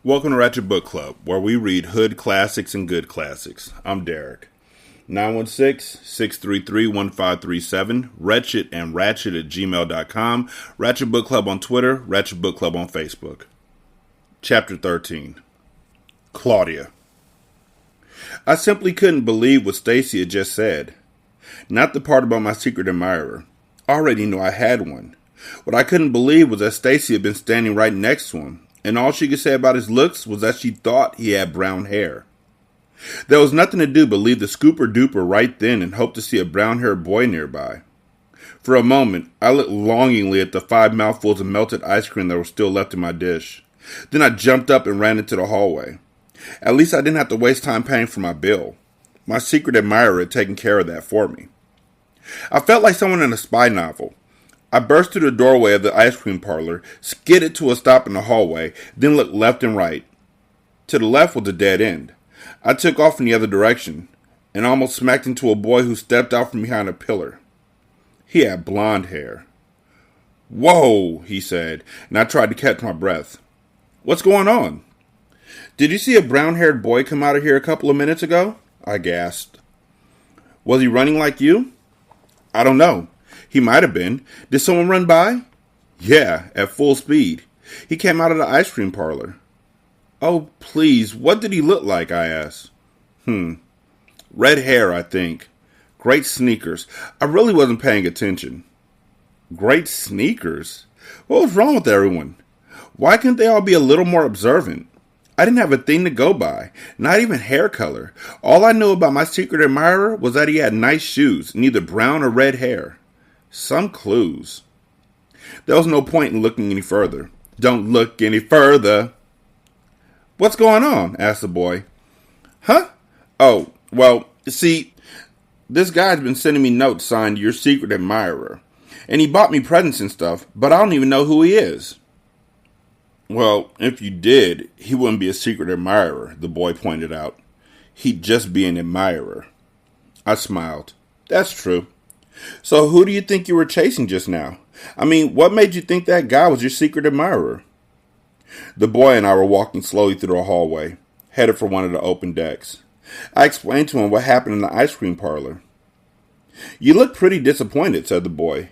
Welcome to Ratchet Book Club, where we read hood classics and good classics. I'm Derek. 916-633-1537, Ratchet and Ratchet at gmail.com, Ratchet Book Club on Twitter, Ratchet Book Club on Facebook. Chapter 13. Claudia. I simply couldn't believe what Stacy had just said. Not the part about my secret admirer. I already knew I had one. What I couldn't believe was that Stacy had been standing right next to him, and all she could say about his looks was that she thought he had brown hair. There was nothing to do but leave the scooper duper right then and hope to see a brown-haired boy nearby. For a moment, I looked longingly at the 5 mouthfuls of melted ice cream that were still left in my dish. Then I jumped up and ran into the hallway. At least I didn't have to waste time paying for my bill. My secret admirer had taken care of that for me. I felt like someone in a spy novel. I burst through the doorway of the ice cream parlor, skidded to a stop in the hallway, then looked left and right. To the left was a dead end. I took off in the other direction, and almost smacked into a boy who stepped out from behind a pillar. He had blonde hair. "Whoa," he said, and I tried to catch my breath. "What's going on?" "Did you see a brown-haired boy come out of here a couple of minutes ago?" I gasped. "Was he running like you?" "I don't know. He might have been. Did someone run by?" "Yeah, at full speed. He came out of the ice cream parlor." "Oh, please, what did he look like?" I asked. Red hair, I think. Great sneakers. I really wasn't paying attention." Great sneakers? What was wrong with everyone? Why couldn't they all be a little more observant? I didn't have a thing to go by, not even hair color. All I knew about my secret admirer was that he had nice shoes, and either brown or red hair. Some clues. There was no point in looking any further. "Don't look any further." "What's going on?" asked the boy. "Huh? Oh, well, see, this guy's been sending me notes signed your secret admirer. And he bought me presents and stuff, but I don't even know who he is." "Well, if you did, he wouldn't be a secret admirer," the boy pointed out. "He'd just be an admirer." I smiled. "That's true. So who do you think you were chasing just now? I mean, what made you think that guy was your secret admirer?" The boy and I were walking slowly through the hallway, headed for one of the open decks. I explained to him what happened in the ice cream parlor. "You look pretty disappointed," said the boy.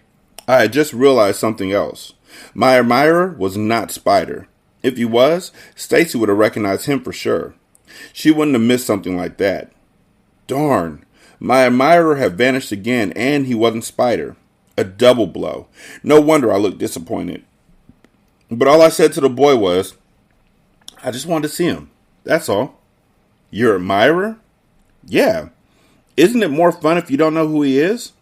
I had just realized something else. My admirer was not Spider. If he was, Stacy would have recognized him for sure. She wouldn't have missed something like that. Darn. My admirer had vanished again, and he wasn't Spider. A double blow. No wonder I looked disappointed. But all I said to the boy was, "I just wanted to see him. That's all." "Your admirer?" "Yeah. Isn't it more fun if you don't know who he is?"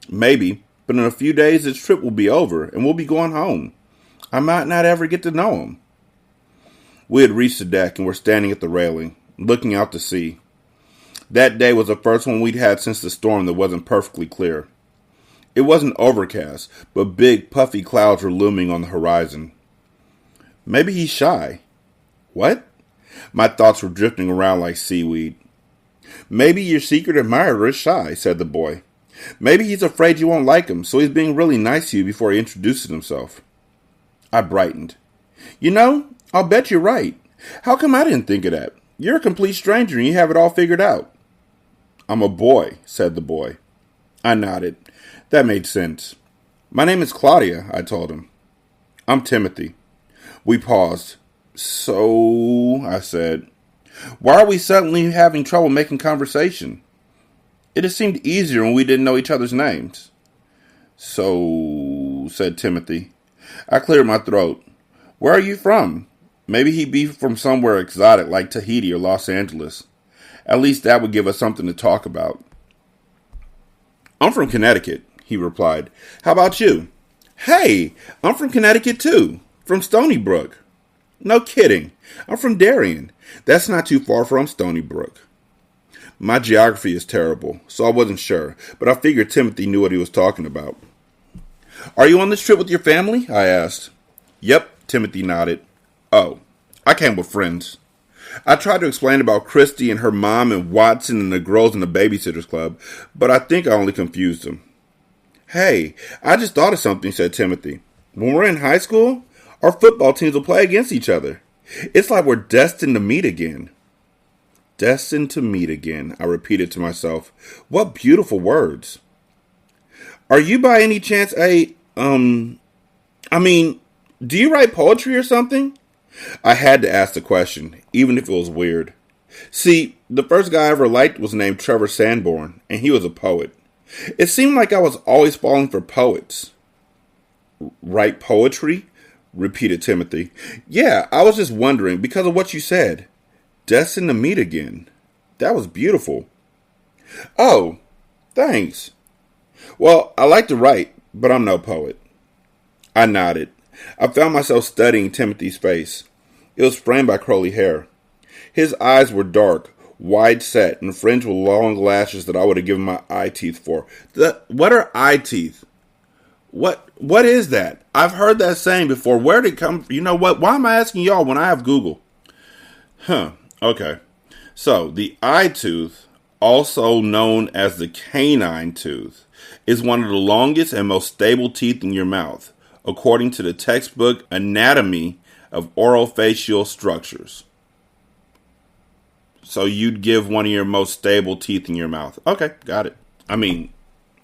"Maybe, but in a few days this trip will be over, and we'll be going home. I might not ever get to know him." We had reached the deck and were standing at the railing, looking out to sea. That day was the first one we'd had since the storm that wasn't perfectly clear. It wasn't overcast, but big, puffy clouds were looming on the horizon. "Maybe he's shy." "What?" My thoughts were drifting around like seaweed. "Maybe your secret admirer is shy," said the boy. "Maybe he's afraid you won't like him, so he's being really nice to you before he introduces himself." I brightened. "You know, I'll bet you're right. How come I didn't think of that? You're a complete stranger and you have it all figured out." "I'm a boy," said the boy. I nodded. That made sense. "My name is Claudia," I told him. "I'm Timothy." We paused. "So," I said, "why are we suddenly having trouble making conversation? It had seemed easier when we didn't know each other's names." "So," said Timothy. I cleared my throat. "Where are you from?" Maybe he'd be from somewhere exotic like Tahiti or Los Angeles. At least that would give us something to talk about. "I'm from Connecticut," he replied. "How about you?" "Hey, I'm from Connecticut too. From Stony Brook." "No kidding. I'm from Darien. That's not too far from Stony Brook." My geography is terrible, so I wasn't sure, but I figured Timothy knew what he was talking about. "Are you on this trip with your family?" I asked. "Yep," Timothy nodded. "Oh, I came with friends." I tried to explain about Christy and her mom and Watson and the girls in the Babysitters Club, but I think I only confused them. "Hey, I just thought of something," said Timothy. "When we're in high school, our football teams will play against each other. It's like we're destined to meet again. Destined to meet again, I repeated to myself. What beautiful words. Are you by any chance do you write poetry or something? I had to ask the question, even if it was weird. See, the first guy I ever liked was named Trevor Sanborn, and he was a poet. It seemed like I was always falling for poets. Write poetry? Repeated Timothy. Yeah, I was just wondering, because of what you said. Destined to meet again. That was beautiful. Oh, thanks. Well, I like to write, but I'm no poet. I nodded. I found myself studying Timothy's face. It was framed by curly hair. His eyes were dark, wide set, and fringed with long lashes that I would have given my eye teeth for. What are eye teeth? What is that? I've heard that saying before. Where did it come from? You know what? Why am I asking y'all when I have Google? Okay. So, the eye tooth, also known as the canine tooth, is one of the longest and most stable teeth in your mouth, according to the textbook Anatomy of Orofacial Structures. So you'd give one of your most stable teeth in your mouth. Okay, got it. I mean,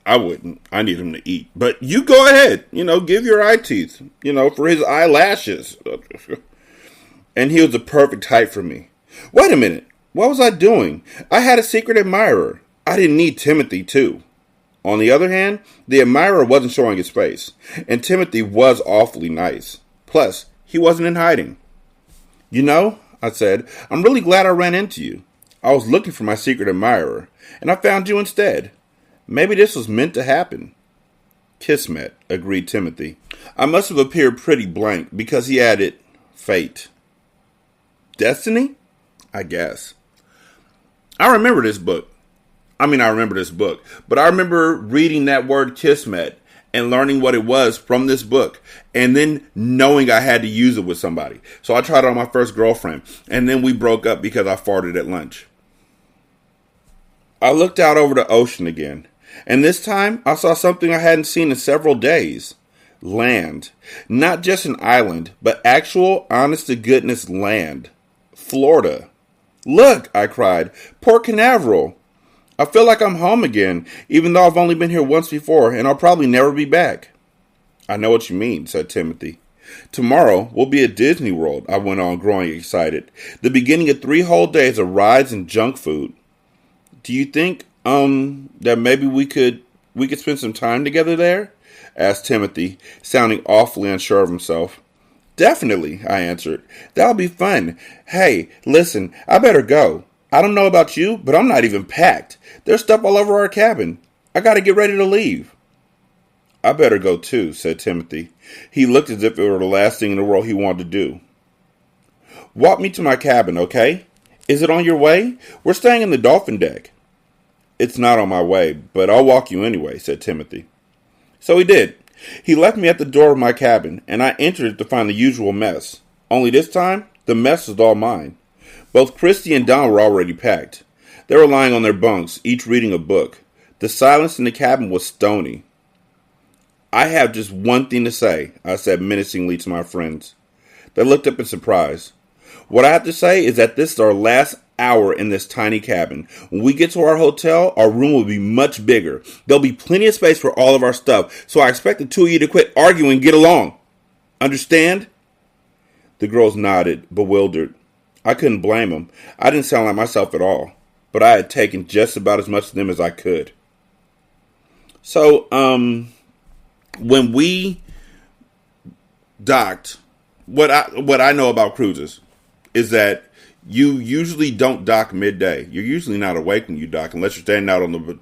I wouldn't. I need him to eat. But you go ahead. Give your eye teeth, for his eyelashes. And he was the perfect height for me. Wait a minute. What was I doing? I had a secret admirer. I didn't need Timothy, too. On the other hand, the admirer wasn't showing his face. And Timothy was awfully nice. Plus, he wasn't in hiding. I said, I'm really glad I ran into you. I was looking for my secret admirer, and I found you instead. Maybe this was meant to happen. Kismet, agreed Timothy. I must have appeared pretty blank because he added, fate. Destiny? I guess. I remember this book, but I remember reading that word Kismet and learning what it was from this book, and then knowing I had to use it with somebody. So I tried it on my first girlfriend, and then we broke up because I farted at lunch. I looked out over the ocean again, and this time I saw something I hadn't seen in several days. Land. Not just an island, but actual, honest-to-goodness land. Florida. Look, I cried. Port Canaveral. I feel like I'm home again, even though I've only been here once before, and I'll probably never be back. I know what you mean, said Timothy. Tomorrow, we'll be at Disney World, I went on, growing excited. The beginning of 3 whole days of rides and junk food. Do you think, that maybe we could spend some time together there? Asked Timothy, sounding awfully unsure of himself. Definitely, I answered. That'll be fun. Hey, listen, I better go. I don't know about you, but I'm not even packed. There's stuff all over our cabin. I gotta get ready to leave. I better go too, said Timothy. He looked as if it were the last thing in the world he wanted to do. Walk me to my cabin, okay? Is it on your way? We're staying in the dolphin deck. It's not on my way, but I'll walk you anyway, said Timothy. So he did. He left me at the door of my cabin, and I entered it to find the usual mess. Only this time, the mess was all mine. Both Christy and Don were already packed. They were lying on their bunks, each reading a book. The silence in the cabin was stony. I have just one thing to say, I said menacingly to my friends. They looked up in surprise. What I have to say is that this is our last hour in this tiny cabin. When we get to our hotel, our room will be much bigger. There'll be plenty of space for all of our stuff, so I expect the two of you to quit arguing and get along. Understand? The girls nodded, bewildered. I couldn't blame them. I didn't sound like myself at all, but I had taken just about as much of them as I could. So, when we docked, what I know about cruises is that you usually don't dock midday. You're usually not awake when you dock unless you're standing out on the,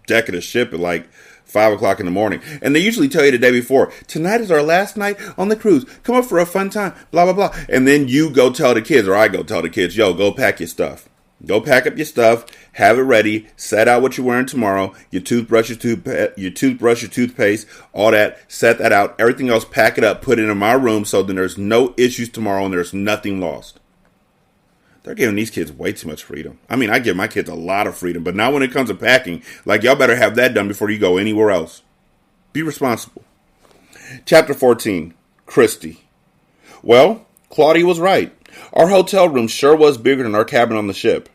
deck of the ship at like 5 o'clock in the morning. And they usually tell you the day before, tonight is our last night on the cruise. Come up for a fun time, blah, blah, blah. And then you go tell the kids, or I go tell the kids, yo, go pack your stuff. Go pack up your stuff, have it ready, set out what you're wearing tomorrow, your toothbrush, your toothpaste, all that, set that out. Everything else, pack it up, put it in my room so then there's no issues tomorrow and there's nothing lost. They're giving these kids way too much freedom. I mean, I give my kids a lot of freedom, but not when it comes to packing. Like, y'all better have that done before you go anywhere else. Be responsible. Chapter 14, Christy. Well, Claudia was right. Our hotel room sure was bigger than our cabin on the ship.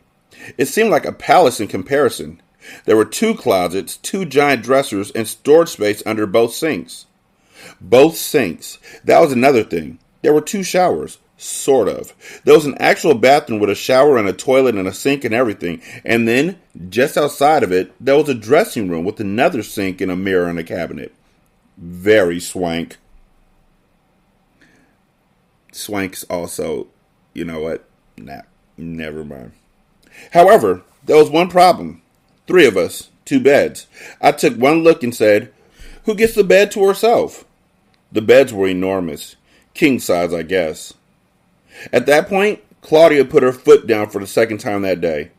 It seemed like a palace in comparison. There were 2 closets, 2 giant dressers, and storage space under both sinks. Both sinks. That was another thing. There were 2 showers. Sort of. There was an actual bathroom with a shower and a toilet and a sink and everything. And then, just outside of it, there was a dressing room with another sink and a mirror and a cabinet. Very swank. Swank's also, you know what? Nah, never mind. However, there was one problem. 3 of us, 2 beds. I took one look and said, who gets the bed to herself? The beds were enormous. King size, I guess. At that point, Claudia put her foot down for the second time that day.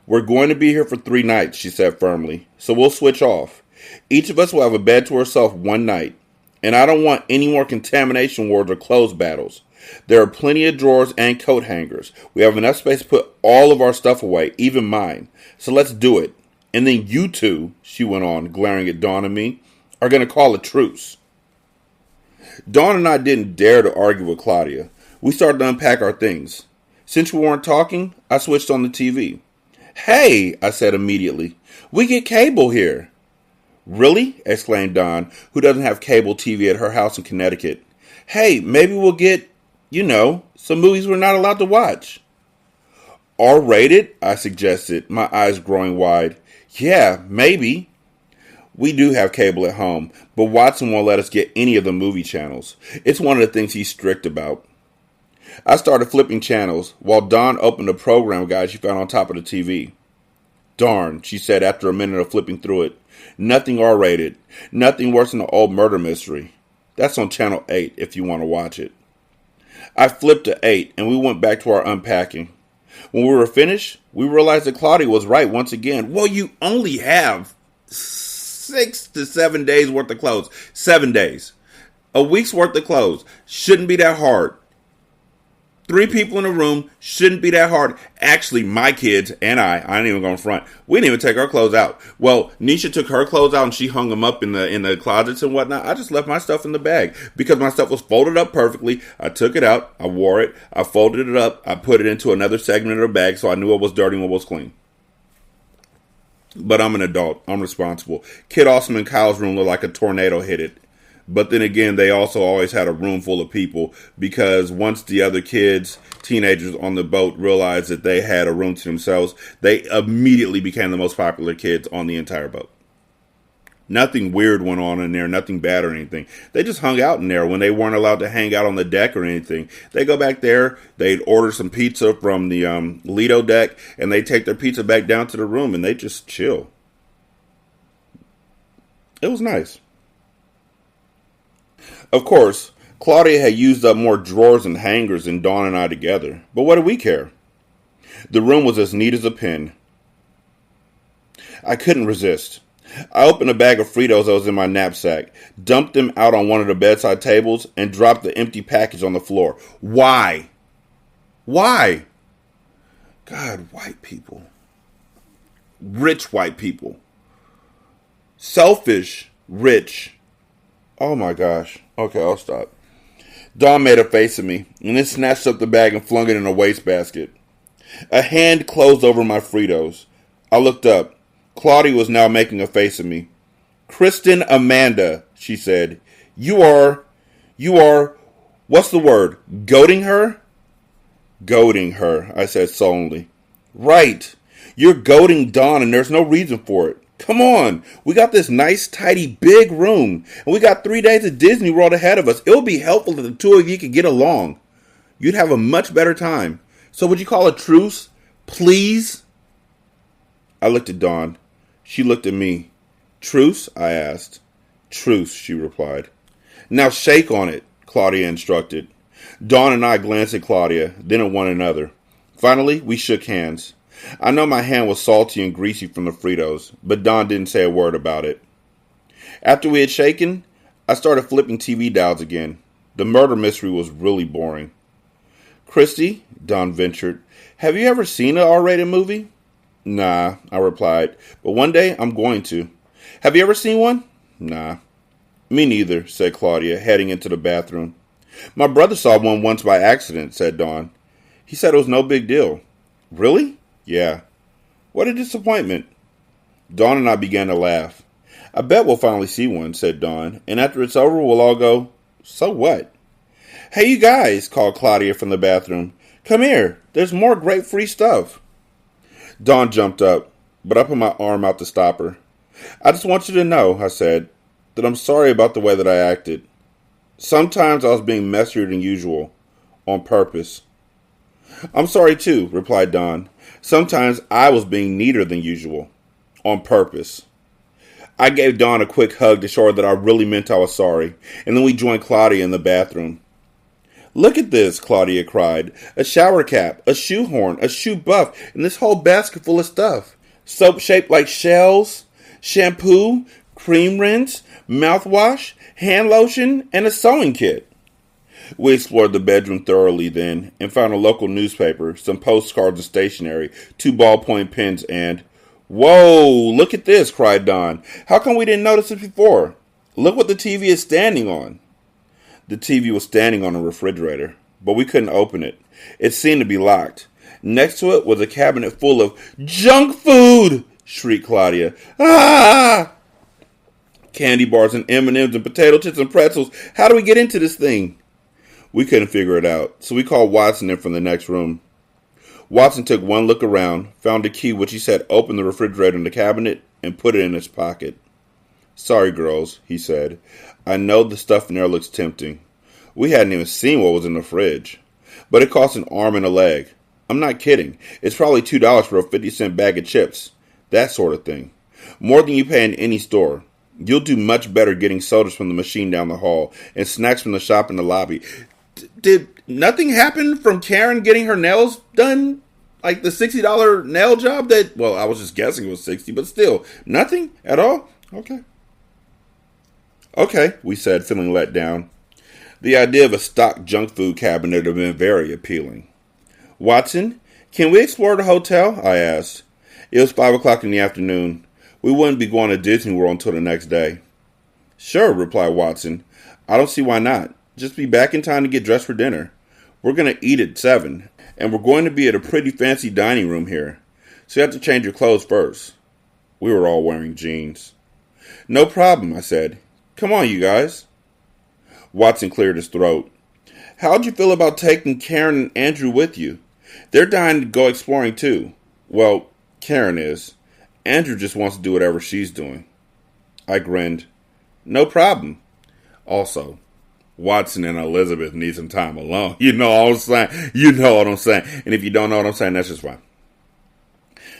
We're going to be here for 3 nights, she said firmly, so we'll switch off. Each of us will have a bed to herself one night. And I don't want any more contamination wars or clothes battles. There are plenty of drawers and coat hangers. We have enough space to put all of our stuff away, even mine. So let's do it. And then you 2, she went on, glaring at Dawn and me, are going to call a truce. Dawn and I didn't dare to argue with Claudia. We started to unpack our things. Since we weren't talking, I switched on the TV. Hey, I said immediately, we get cable here. Really? Exclaimed Dawn, who doesn't have cable TV at her house in Connecticut. Hey, maybe we'll get, some movies we're not allowed to watch. R-rated? I suggested, my eyes growing wide. Yeah, maybe. We do have cable at home, but Watson won't let us get any of the movie channels. It's one of the things he's strict about. I started flipping channels, while Dawn opened a program guide she found on top of the TV. Darn, she said after a minute of flipping through it. Nothing R-rated. Nothing worse than an old murder mystery. That's on Channel 8 if you want to watch it. I flipped to 8 and we went back to our unpacking. When we were finished, we realized that Claudia was right once again. Well, you only have 6 to 7 days worth of clothes. 7 days. A week's worth of clothes. Shouldn't be that hard. 3 people in a room shouldn't be that hard. Actually, my kids and I ain't even going to front. We didn't even take our clothes out. Well, Nisha took her clothes out and she hung them up in the closets and whatnot. I just left my stuff in the bag because my stuff was folded up perfectly. I took it out. I wore it. I folded it up. I put it into another segment of the bag so I knew what was dirty and what was clean. But I'm an adult. I'm responsible. Kid Awesome and Kyle's room looked like a tornado hit it. But then again, they also always had a room full of people because once the other kids, teenagers on the boat realized that they had a room to themselves, they immediately became the most popular kids on the entire boat. Nothing weird went on in there, nothing bad or anything. They just hung out in there when they weren't allowed to hang out on the deck or anything. They go back there, they'd order some pizza from the Lido deck, and they take their pizza back down to the room and they just chill. It was nice. Of course, Claudia had used up more drawers and hangers than Dawn and I together. But what do we care? The room was as neat as a pin. I couldn't resist. I opened a bag of Fritos that was in my knapsack, dumped them out on one of the bedside tables, and dropped the empty package on the floor. Why? Why? God, white people. Rich white people. Selfish, rich. Oh my gosh. Okay, I'll stop. Dawn made a face at me, and then snatched up the bag and flung it in a wastebasket. A hand closed over my Fritos. I looked up. Claudia was now making a face at me. Kristen Amanda, she said. You are, what's the word? Goading her? Goading her, I said sullenly. Right. You're goading Dawn, and there's no reason for it. Come on, we got this nice, tidy, big room, and we got 3 days of Disney World ahead of us. It would be helpful if the 2 of you could get along. You'd have a much better time. So would you call a truce, please? I looked at Dawn. She looked at me. Truce? I asked. Truce, she replied. Now shake on it, Claudia instructed. Dawn and I glanced at Claudia, then at one another. Finally, we shook hands. I know my hand was salty and greasy from the Fritos, but Dawn didn't say a word about it. After we had shaken, I started flipping TV dials again. The murder mystery was really boring. Christy, Dawn ventured, have you ever seen an R-rated movie? Nah, I replied, but one day I'm going to. Have you ever seen one? Nah. Me neither, said Claudia, heading into the bathroom. My brother saw one once by accident, said Dawn. He said it was no big deal. Really? Yeah. What a disappointment. Dawn and I began to laugh. I bet we'll finally see one, said Dawn, and after it's over, we'll all go, so what? Hey, you guys, called Claudia from the bathroom. Come here. There's more great free stuff. Dawn jumped up, but I put my arm out to stop her. I just want you to know, I said, that I'm sorry about the way that I acted. Sometimes I was being messier than usual, on purpose. I'm sorry too, replied Dawn. Sometimes I was being neater than usual, on purpose. I gave Dawn a quick hug to show her that I really meant I was sorry, and then we joined Claudia in the bathroom. Look at this, Claudia cried. A shower cap, a shoehorn, a shoe buff, and this whole basket full of stuff. Soap shaped like shells, shampoo, cream rinse, mouthwash, hand lotion, and a sewing kit. We explored the bedroom thoroughly then and found a local newspaper, some postcards and stationery, 2 ballpoint pens, and... Whoa, look at this, cried Dawn. How come we didn't notice it before? Look what the TV is standing on. The TV was standing on a refrigerator, but we couldn't open it. It seemed to be locked. Next to it was a cabinet full of junk food, shrieked Claudia. Ah! Candy bars and M&Ms and potato chips and pretzels. How do we get into this thing? We couldn't figure it out, so we called Watson in from the next room. Watson took one look around, found a key which he said opened the refrigerator in the cabinet, and put it in his pocket. Sorry, girls, he said. I know the stuff in there looks tempting. We hadn't even seen what was in the fridge. But it cost an arm and a leg. I'm not kidding. It's probably $2 for a 50-cent bag of chips. That sort of thing. More than you pay in any store. You'll do much better getting sodas from the machine down the hall and snacks from the shop in the lobby. Did nothing happen from Karen getting her nails done? Like the $60 nail job that, well, I was just guessing it was $60, but still, nothing at all? Okay, we said, feeling let down. The idea of a stocked junk food cabinet had been very appealing. Watson, can we explore the hotel? I asked. It was 5 o'clock in the afternoon. We wouldn't be going to Disney World until the next day. Sure, replied Watson. I don't see why not. Just be back in time to get dressed for dinner. We're going to eat at 7, and we're going to be at a pretty fancy dining room here, so you have to change your clothes first. We were all wearing jeans. No problem, I said. Come on, you guys. Watson cleared his throat. How'd you feel about taking Karen and Andrew with you? They're dying to go exploring too. Well, Karen is. Andrew just wants to do whatever she's doing. I grinned. No problem. Also, Watson and Elizabeth need some time alone. You know what I'm saying? You know what I'm saying. And if you don't know what I'm saying, that's just fine.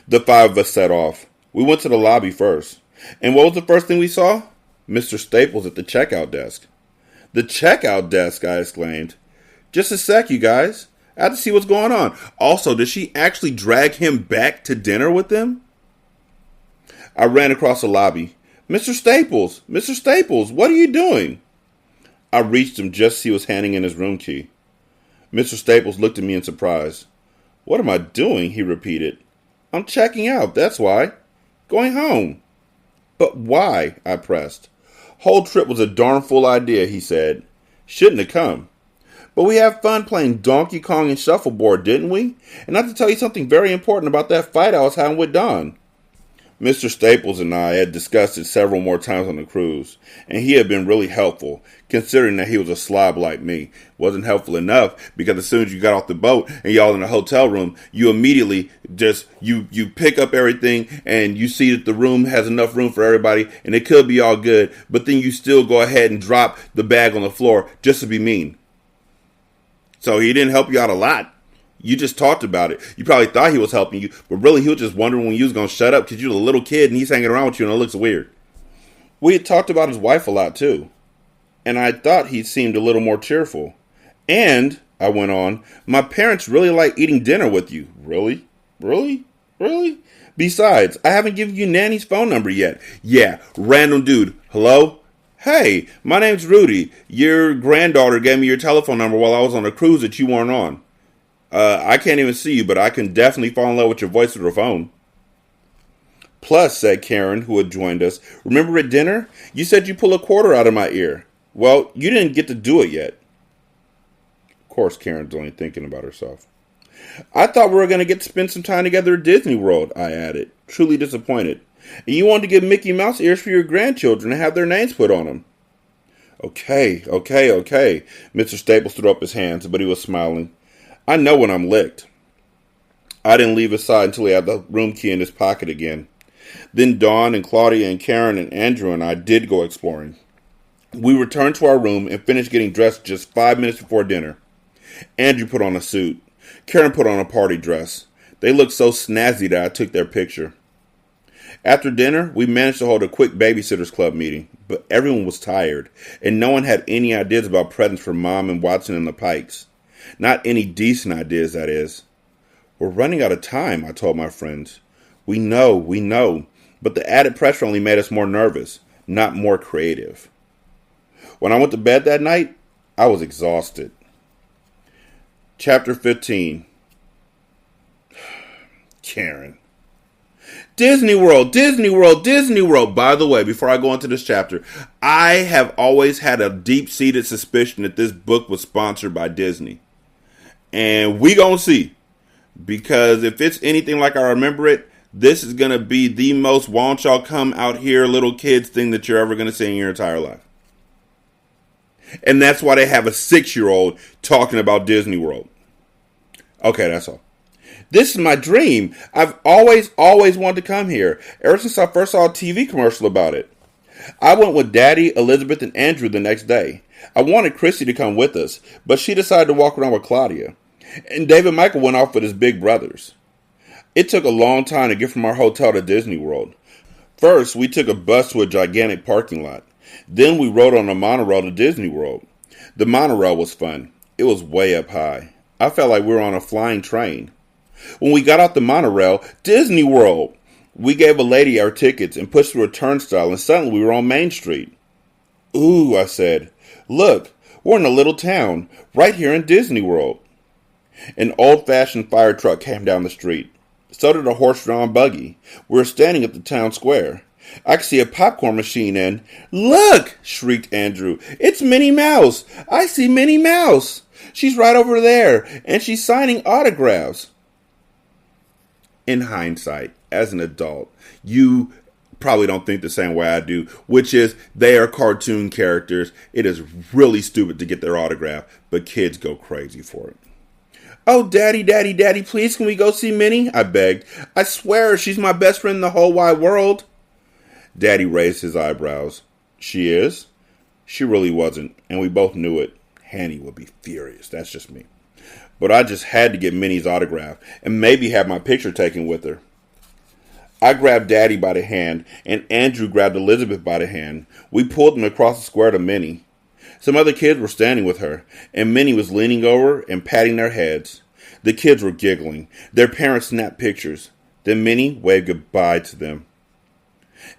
The 5 of us set off. We went to the lobby first. And what was the first thing we saw? Mr. Staples at the checkout desk. The checkout desk, I exclaimed. Just a sec, you guys. I have to see what's going on. Also, did she actually drag him back to dinner with them? I ran across the lobby. Mr. Staples, what are you doing? I reached him just as he was handing in his room key. Mr. Staples looked at me in surprise. What am I doing? He repeated. I'm checking out, that's why. Going home. But why? I pressed. Whole trip was a darn fool idea, he said. Shouldn't have come. But we had fun playing Donkey Kong and Shuffleboard, didn't we? And not to tell you something very important about that fight I was having with Don. Mr. Staples and I had discussed it several more times on the cruise, and he had been really helpful, considering that he was a slob like me. Wasn't helpful enough, because as soon as you got off the boat and y'all in the hotel room, you immediately just, you pick up everything, and you see that the room has enough room for everybody, and it could be all good, but then you still go ahead and drop the bag on the floor just to be mean. So he didn't help you out a lot. You just talked about it. You probably thought he was helping you, but really he was just wondering when you was going to shut up because you're a little kid and he's hanging around with you and it looks weird. We had talked about his wife a lot too, and I thought he seemed a little more cheerful. And, I went on, my parents really like eating dinner with you. Really? Really? Really? Besides, I haven't given you Nanny's phone number yet. Yeah, random dude. Hello? Hey, my name's Rudy. Your granddaughter gave me your telephone number while I was on a cruise that you weren't on. I can't even see you, but I can definitely fall in love with your voice through the phone. Plus, said Karen, who had joined us, remember at dinner? You said you pull a quarter out of my ear. Well, you didn't get to do it yet. course, Karen's only thinking about herself. I thought we were going to get to spend some time together at Disney World, I added, truly disappointed. And you wanted to get Mickey Mouse ears for your grandchildren and have their names put on them. Okay. Mr. Staples threw up his hands, but he was smiling. I know when I'm licked. I didn't leave his side until he had the room key in his pocket again. Then Dawn and Claudia and Karen and Andrew and I did go exploring. We returned to our room and finished getting dressed just 5 minutes before dinner. Andrew put on a suit. Karen put on a party dress. They looked so snazzy that I took their picture. After dinner, we managed to hold a quick Babysitters Club meeting, but everyone was tired, and no one had any ideas about presents for Mom and Watson and the Pikes. Not any decent ideas, that is. We're running out of time, I told my friends. We know, but the added pressure only made us more nervous, not more creative. When I went to bed that night, I was exhausted. Chapter 15. Karen. Disney World. By the way, before I go into this chapter, I have always had a deep-seated suspicion that this book was sponsored by Disney. And we gonna see. Because if it's anything like I remember it, this is going to be the most won't y'all come out here little kids thing that you're ever going to see in your entire life. And that's why they have a 6-year-old talking about Disney World. Okay, that's all. This is my dream. I've always wanted to come here, ever since I first saw a TV commercial about it. I went with Daddy, Elizabeth, and Andrew the next day. I wanted Chrissy to come with us, but she decided to walk around with Claudia. And David Michael went off with his big brothers. It took a long time to get from our hotel to Disney World. First, we took a bus to a gigantic parking lot. Then we rode on a monorail to Disney World. The monorail was fun. It was way up high. I felt like we were on a flying train. When we got off the monorail, Disney World! We gave a lady our tickets and pushed through a turnstile, and suddenly we were on Main Street. Ooh, I said. Look, we're in a little town, right here in Disney World. An old-fashioned fire truck came down the street. So did a horse-drawn buggy. We were standing at the town square. I could see a popcorn machine and... Look! Shrieked Andrew. It's Minnie Mouse! I see Minnie Mouse! She's right over there, and she's signing autographs. In hindsight, as an adult, you probably don't think the same way I do, which is they are cartoon characters. It is really stupid to get their autograph, but kids go crazy for it. Oh, Daddy, please can we go see Minnie? I begged. I swear she's my best friend in the whole wide world. Daddy raised his eyebrows. She is? She really wasn't, and we both knew it. Hanny would be furious. That's just me. But I just had to get Minnie's autograph and maybe have my picture taken with her. I grabbed Daddy by the hand, and Andrew grabbed Elizabeth by the hand. We pulled them across the square to Minnie. Some other kids were standing with her, and Minnie was leaning over and patting their heads. The kids were giggling. Their parents snapped pictures. Then Minnie waved goodbye to them.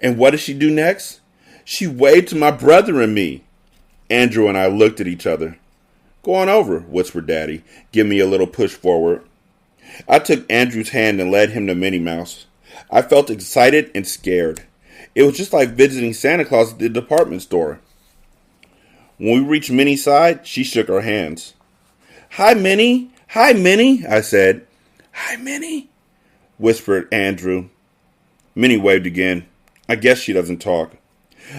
And what did she do next? She waved to my brother and me. Andrew and I looked at each other. Go on over, whispered Daddy, giving me a little push forward. I took Andrew's hand and led him to Minnie Mouse. I felt excited and scared. It was just like visiting Santa Claus at the department store. When we reached Minnie's side, she shook her hands. Hi, Minnie, I said. Hi, Minnie, whispered Andrew. Minnie waved again. I guess she doesn't talk.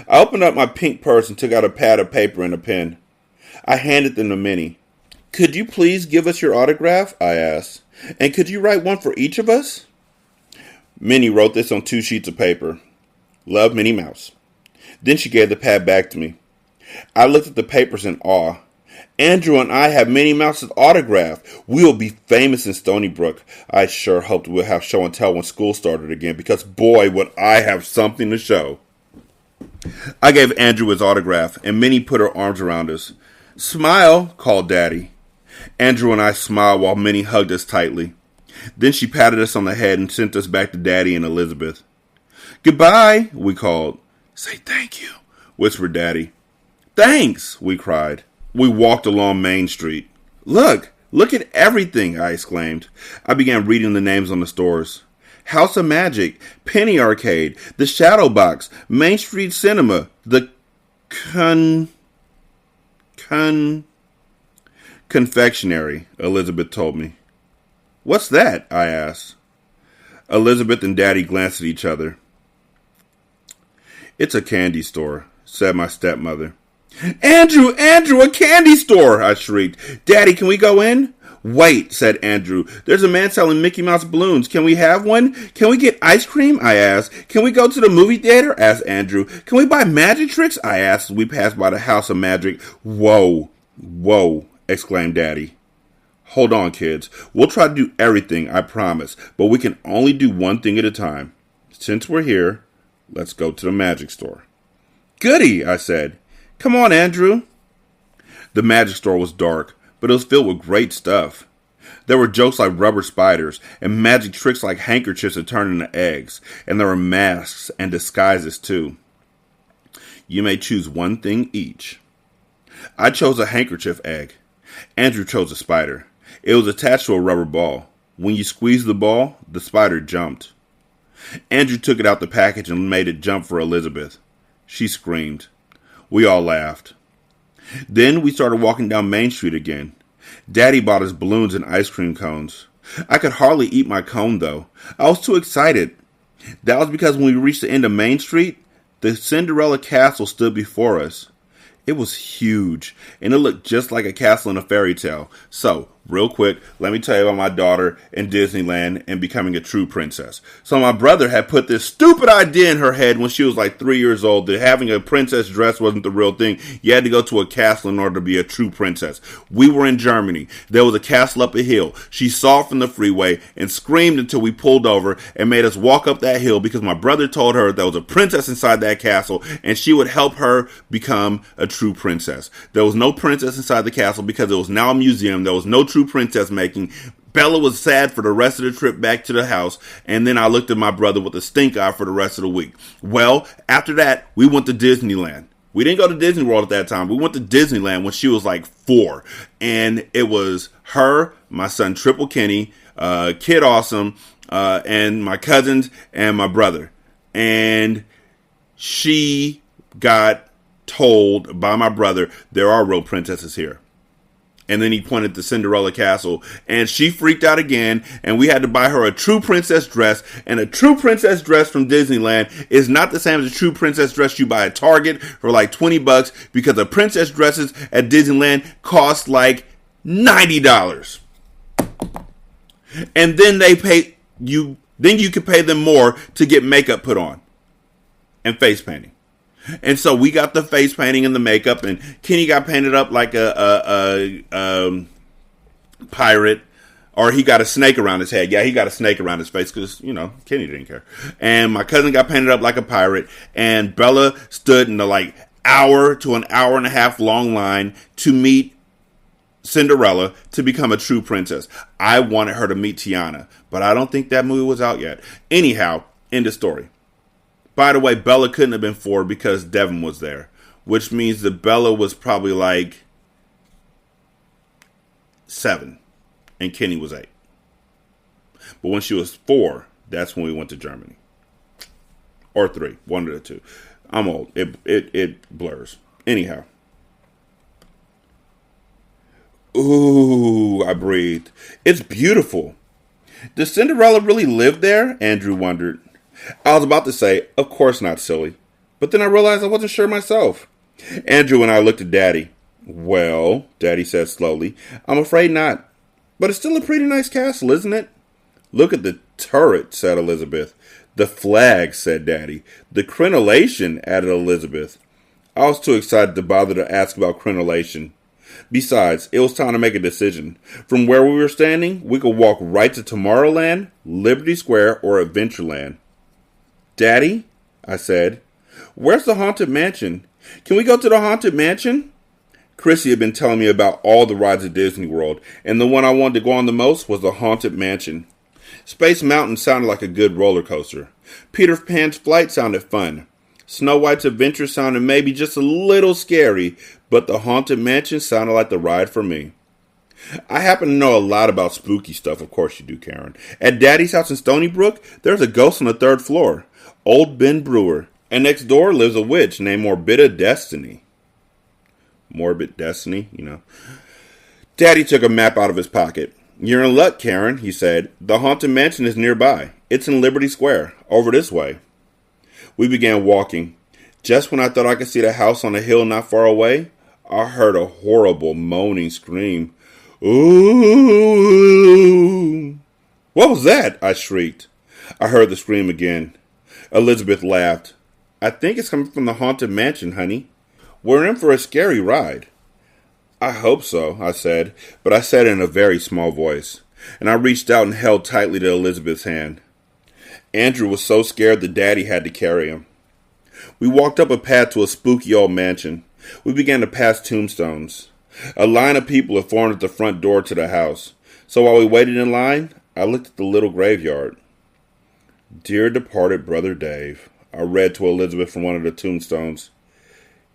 I opened up my pink purse and took out a pad of paper and a pen. I handed them to Minnie. Could you please give us your autograph? I asked. And could you write one for each of us? Minnie wrote this on 2 sheets of paper. Love, Minnie Mouse. Then she gave the pad back to me. I looked at the papers in awe. Andrew and I have Minnie Mouse's autograph. We'll be famous in Stony Brook. I sure hoped we'll have show and tell when school started again, because boy, would I have something to show. I gave Andrew his autograph, and Minnie put her arms around us. Smile, called Daddy. Andrew and I smiled while Minnie hugged us tightly. Then she patted us on the head and sent us back to Daddy and Elizabeth. Goodbye, we called. Say thank you, whispered Daddy. Thanks, we cried. We walked along Main Street. Look at everything, I exclaimed. I began reading the names on the stores. House of Magic, Penny Arcade, The Shadow Box, Main Street Cinema, the Confectionery, Elizabeth told me. What's that? I asked. Elizabeth and Daddy glanced at each other. It's a candy store, said my stepmother. Andrew, a candy store, I shrieked. Daddy, can we go in? Wait, said Andrew. There's a man selling Mickey Mouse balloons. Can we have one? Can we get ice cream? I asked. Can we go to the movie theater? Asked Andrew. Can we buy magic tricks? I asked as we passed by the house of magic. Whoa, exclaimed Daddy. Hold on, kids. We'll try to do everything, I promise. But we can only do one thing at a time. Since we're here, let's go to the magic store. Goody, I said. Come on, Andrew. The magic store was dark, but it was filled with great stuff. There were jokes like rubber spiders and magic tricks like handkerchiefs that turn into eggs, and there were masks and disguises too. You may choose one thing each. I chose a handkerchief egg. Andrew chose a spider. It was attached to a rubber ball. When you squeezed the ball, the spider jumped. Andrew took it out the package and made it jump for Elizabeth. She screamed. We all laughed. Then we started walking down Main Street again. Daddy bought us balloons and ice cream cones. I could hardly eat my cone, though. I was too excited. That was because when we reached the end of Main Street, the Cinderella castle stood before us. It was huge, and it looked just like a castle in a fairy tale. So, real quick, let me tell you about my daughter in Disneyland and becoming a true princess. So my brother had put this stupid idea in her head when she was like 3 years old that having a princess dress wasn't the real thing. You had to go to a castle in order to be a true princess. We were in Germany. There was a castle up a hill. She saw it from the freeway and screamed until we pulled over and made us walk up that hill because my brother told her there was a princess inside that castle and she would help her become a true princess. There was no princess inside the castle because it was now a museum. There was no true princess making. Bella was sad for the rest of the trip back to the house, and then I looked at my brother with a stink eye for the rest of the week. Well, after that, we went to Disneyland. We didn't go to Disney World at that time. We went to Disneyland when she was like 4, and it was her, my son Triple Kenny, Kid Awesome, and my cousins and my brother. And she got told by my brother, there are real princesses here. And then he pointed to Cinderella Castle, and she freaked out again, and we had to buy her a true princess dress, and a true princess dress from Disneyland is not the same as a true princess dress you buy at Target for like $20, because the princess dresses at Disneyland cost like $90. And then you could pay them more to get makeup put on and face painting. And so we got the face painting and the makeup, and Kenny got painted up like a pirate, or he got a snake around his head. Yeah, he got a snake around his face because, Kenny didn't care. And my cousin got painted up like a pirate, and Bella stood in the like hour to an hour and a half long line to meet Cinderella to become a true princess. I wanted her to meet Tiana, but I don't think that movie was out yet. Anyhow, end of story. By the way, Bella couldn't have been 4 because Devin was there, which means that Bella was probably like 7 and Kenny was 8. But when she was 4, that's when we went to Germany. Or 3, one of the two. I'm old. It blurs. Anyhow. Ooh, I breathed. It's beautiful. Does Cinderella really live there? Andrew wondered. I was about to say, of course not, silly. But then I realized I wasn't sure myself. Andrew and I looked at Daddy. Well, Daddy said slowly, I'm afraid not. But it's still a pretty nice castle, isn't it? Look at the turret, said Elizabeth. The flag, said Daddy. The crenellation, added Elizabeth. I was too excited to bother to ask about crenellation. Besides, it was time to make a decision. From where we were standing, we could walk right to Tomorrowland, Liberty Square, or Adventureland. Daddy, I said, where's the Haunted Mansion? Can we go to the Haunted Mansion? Chrissy had been telling me about all the rides at Disney World, and the one I wanted to go on the most was the Haunted Mansion. Space Mountain sounded like a good roller coaster. Peter Pan's Flight sounded fun. Snow White's Adventure sounded maybe just a little scary, but the Haunted Mansion sounded like the ride for me. I happen to know a lot about spooky stuff, of course you do, Karen. At Daddy's house in Stony Brook, there's a ghost on the 3rd floor. Old Ben Brewer. And next door lives a witch named Morbid Destiny. Morbid Destiny, Daddy took a map out of his pocket. "You're in luck, Karen," he said. "The Haunted Mansion is nearby. It's in Liberty Square, over this way." We began walking. Just when I thought I could see the house on a hill not far away, I heard a horrible moaning scream. "Ooh!" "What was that?" I shrieked. I heard the scream again. Elizabeth laughed. "I think it's coming from the Haunted Mansion, honey. We're in for a scary ride." "I hope so," I said, but I said it in a very small voice, and I reached out and held tightly to Elizabeth's hand. Andrew was so scared that Daddy had to carry him. We walked up a path to a spooky old mansion. We began to pass tombstones. A line of people had formed at the front door to the house, so while we waited in line, I looked at the little graveyard. "Dear departed brother Dave," I read to Elizabeth from one of the tombstones.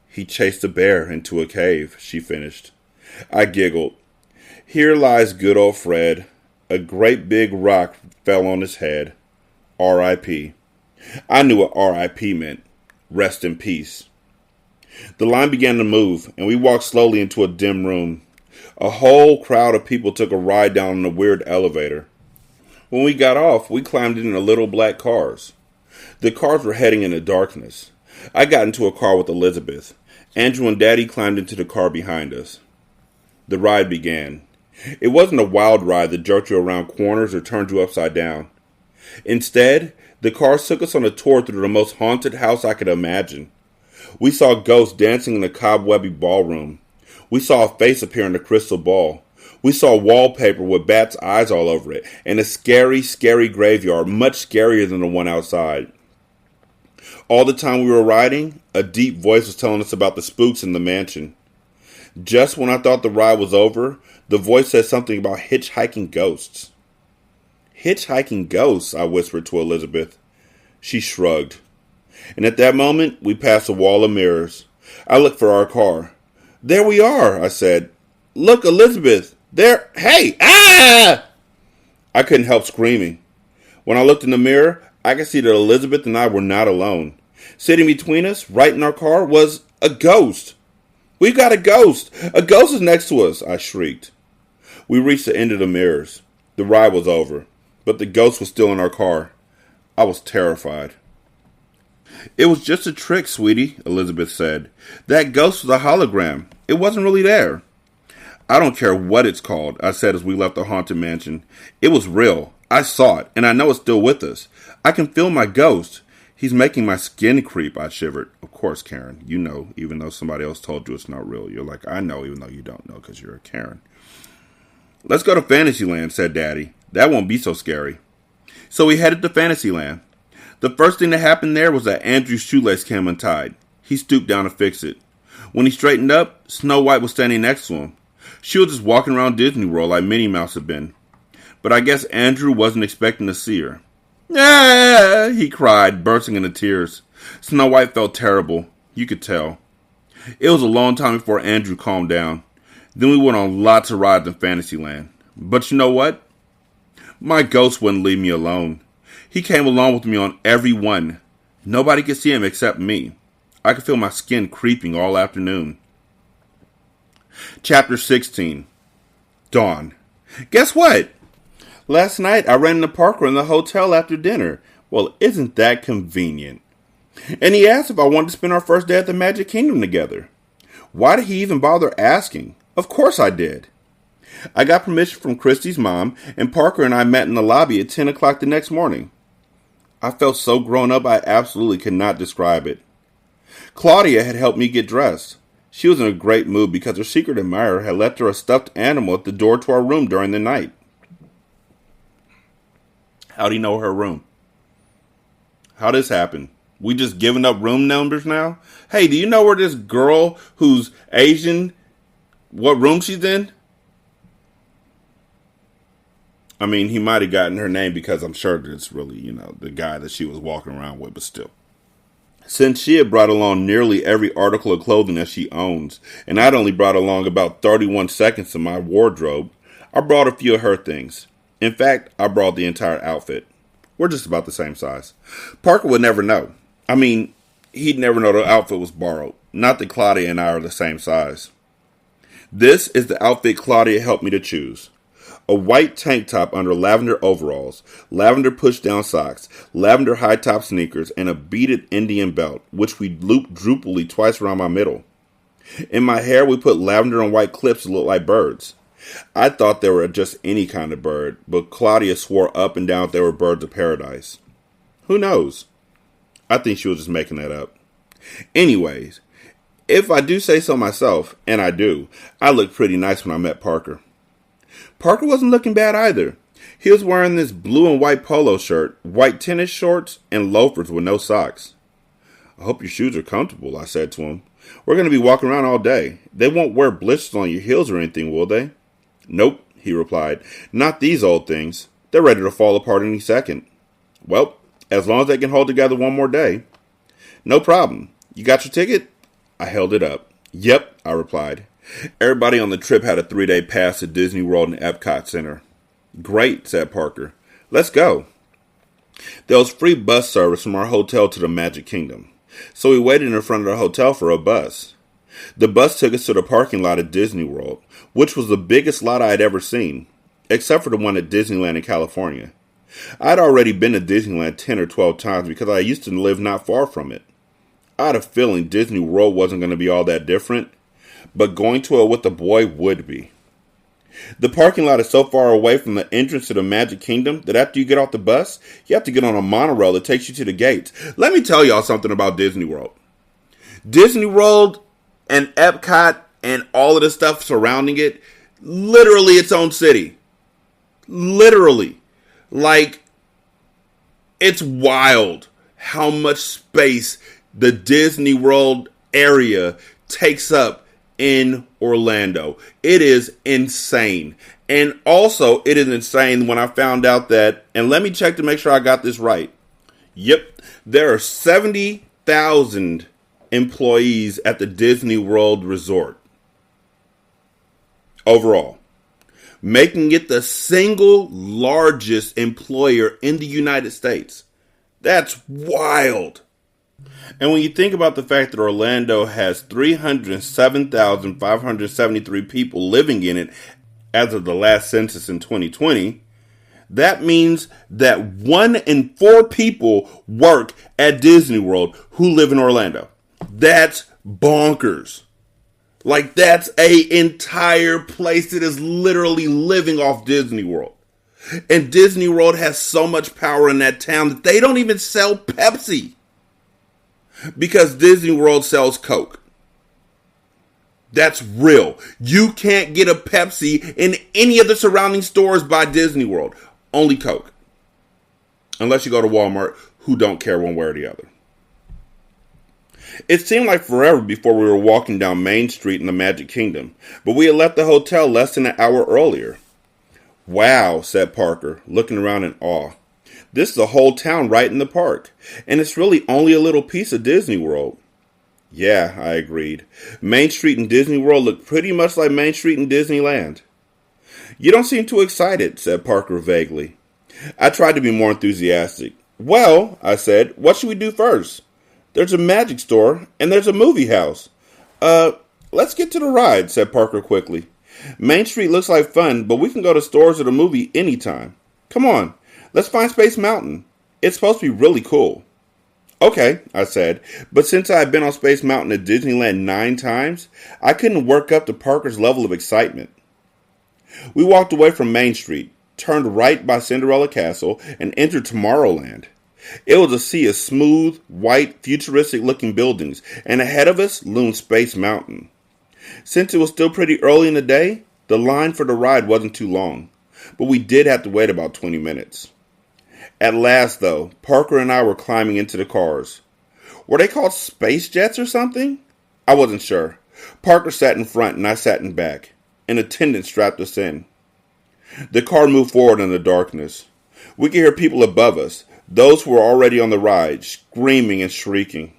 "He chased a bear into a cave," she finished. I giggled. "Here lies good old Fred. A great big rock fell on his head. R.I.P. I knew what R.I.P. meant. Rest in peace. The line began to move, and we walked slowly into a dim room. A whole crowd of people took a ride down in a weird elevator. When we got off, we climbed into little black cars. The cars were heading into darkness. I got into a car with Elizabeth. Andrew and Daddy climbed into the car behind us. The ride began. It wasn't a wild ride that jerked you around corners or turned you upside down. Instead, the cars took us on a tour through the most haunted house I could imagine. We saw ghosts dancing in a cobwebby ballroom. We saw a face appear in the crystal ball. We saw wallpaper with bats' eyes all over it, and a scary, scary graveyard, much scarier than the one outside. All the time we were riding, a deep voice was telling us about the spooks in the mansion. Just when I thought the ride was over, the voice said something about hitchhiking ghosts. "Hitchhiking ghosts," I whispered to Elizabeth. She shrugged. And at that moment, we passed a wall of mirrors. I looked for our car. "There we are," I said. "Look, Elizabeth. There. Hey! Ah!" I couldn't help screaming. When I looked in the mirror, I could see that Elizabeth and I were not alone. Sitting between us, right in our car, was a ghost. "We've got a ghost! A ghost is next to us!" I shrieked. We reached the end of the mirrors. The ride was over, but the ghost was still in our car. I was terrified. "It was just a trick, sweetie," Elizabeth said. "That ghost was a hologram. It wasn't really there." "I don't care what it's called," I said as we left the haunted mansion. "It was real. I saw it, and I know it's still with us. I can feel my ghost. He's making my skin creep," I shivered. "Of course, Karen. You know, even though somebody else told you it's not real. You're like, I know, even though you don't know because you're a Karen." "Let's go to Fantasyland," said Daddy. "That won't be so scary." So we headed to Fantasyland. The first thing that happened there was that Andrew's shoelace came untied. He stooped down to fix it. When he straightened up, Snow White was standing next to him. She was just walking around Disney World like Minnie Mouse had been. But I guess Andrew wasn't expecting to see her. "Ah!" he cried, bursting into tears. Snow White felt terrible. You could tell. It was a long time before Andrew calmed down. Then we went on lots of rides in Fantasyland. But you know what? My ghost wouldn't leave me alone. He came along with me on every one. Nobody could see him except me. I could feel my skin creeping all afternoon. Chapter 16. Dawn. Guess what? Last night I ran into Parker in the hotel after dinner. Well, isn't that convenient? And he asked if I wanted to spend our first day at the Magic Kingdom together. Why did he even bother asking? Of course I did. I got permission from Christy's mom, and Parker and I met in the lobby at 10 o'clock the next morning. I felt so grown up I absolutely could not describe it. Claudia had helped me get dressed. She was in a great mood because her secret admirer had left her a stuffed animal at the door to our room during the night. How do you know her room? How this happened? We just giving up room numbers now? Hey, do you know where this girl who's Asian, what room she's in? I mean, he might have gotten her name because I'm sure that it's really, the guy that she was walking around with, but still. Since she had brought along nearly every article of clothing that she owns, and I'd only brought along about 31 seconds of my wardrobe, I brought a few of her things. In fact, I brought the entire outfit. We're just about the same size. Parker would never know. I mean, he'd never know the outfit was borrowed. Not that Claudia and I are the same size. This is the outfit Claudia helped me to choose. A white tank top under lavender overalls, lavender push-down socks, lavender high-top sneakers, and a beaded Indian belt, which we looped droopily twice around my middle. In my hair, we put lavender and white clips to look like birds. I thought they were just any kind of bird, but Claudia swore up and down they were birds of paradise. Who knows? I think she was just making that up. Anyways, if I do say so myself, and I do, I looked pretty nice when I met Parker. Parker wasn't looking bad either. He was wearing this blue and white polo shirt, white tennis shorts, and loafers with no socks. I hope your shoes are comfortable, I said to him. We're going to be walking around all day. They won't wear blisters on your heels or anything, will they? Nope, he replied. Not these old things. They're ready to fall apart any second. Well, as long as they can hold together one more day. No problem. You got your ticket? I held it up. Yep, I replied. Everybody on the trip had a 3-day pass to Disney World and Epcot Center. Great, said Parker. Let's go. There was free bus service from our hotel to the Magic Kingdom, so we waited in front of the hotel for a bus. The bus took us to the parking lot at Disney World, which was the biggest lot I had ever seen, except for the one at Disneyland in California. I'd already been to Disneyland 10 or 12 times because I used to live not far from it. I had a feeling Disney World wasn't going to be all that different, but going to it with a boy would be. The parking lot is so far away from the entrance to the Magic Kingdom that after you get off the bus, you have to get on a monorail that takes you to the gates. Let me tell y'all something about Disney World. Disney World and Epcot and all of the stuff surrounding it, literally its own city. Literally. Like, it's wild how much space the Disney World area takes up in Orlando. It is insane. And also, it is insane when I found out that, and let me check to make sure I got this right. Yep, there are 70,000 employees at the Disney World Resort overall, making it the single largest employer in the United States. That's wild. And when you think about the fact that Orlando has 307,573 people living in it as of the last census in 2020, that means that 1 in 4 people work at Disney World who live in Orlando. That's bonkers. Like, that's an entire place that is literally living off Disney World. And Disney World has so much power in that town that they don't even sell Pepsi, because Disney World sells Coke. That's real. You can't get a Pepsi in any of the surrounding stores by Disney World. Only Coke. Unless you go to Walmart, who don't care one way or the other. It seemed like forever before we were walking down Main Street in the Magic Kingdom, but we had left the hotel less than an hour earlier. Wow, said Parker, looking around in awe. This is a whole town right in the park, and it's really only a little piece of Disney World. Yeah, I agreed. Main Street in Disney World looked pretty much like Main Street in Disneyland. You don't seem too excited, said Parker vaguely. I tried to be more enthusiastic. Well, I said, what should we do first? There's a magic store, and there's a movie house. Let's get to the ride, said Parker quickly. Main Street looks like fun, but we can go to stores or the movie anytime. Come on, let's find Space Mountain. It's supposed to be really cool. Okay, I said, but since I had been on Space Mountain at Disneyland 9 times, I couldn't work up to Parker's level of excitement. We walked away from Main Street, turned right by Cinderella Castle, and entered Tomorrowland. It was a sea of smooth, white, futuristic-looking buildings, and ahead of us loomed Space Mountain. Since it was still pretty early in the day, the line for the ride wasn't too long, but we did have to wait about 20 minutes. At last, though, Parker and I were climbing into the cars. Were they called space jets or something? I wasn't sure. Parker sat in front and I sat in back. An attendant strapped us in. The car moved forward in the darkness. We could hear people above us, those who were already on the ride, screaming and shrieking.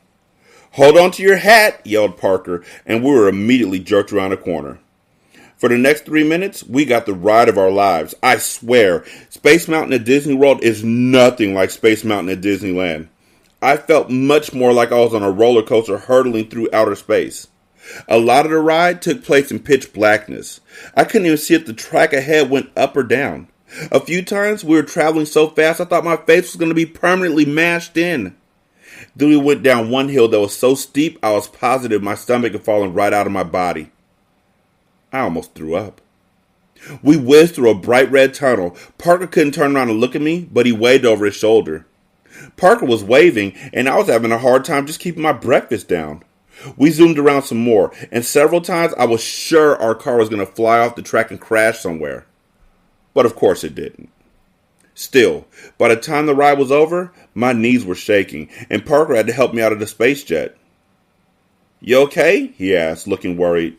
Hold on to your hat, yelled Parker, and we were immediately jerked around a corner. For the next 3 minutes, we got the ride of our lives. I swear, Space Mountain at Disney World is nothing like Space Mountain at Disneyland. I felt much more like I was on a roller coaster hurtling through outer space. A lot of the ride took place in pitch blackness. I couldn't even see if the track ahead went up or down. A few times we were traveling so fast I thought my face was going to be permanently mashed in. Then we went down one hill that was so steep I was positive my stomach had fallen right out of my body. I almost threw up. We whizzed through a bright red tunnel. Parker couldn't turn around and look at me, but he waved over his shoulder. Parker was waving, and I was having a hard time just keeping my breakfast down. We zoomed around some more, and several times I was sure our car was going to fly off the track and crash somewhere. But of course it didn't. Still, by the time the ride was over, my knees were shaking, and Parker had to help me out of the space jet. "You okay?" he asked, looking worried.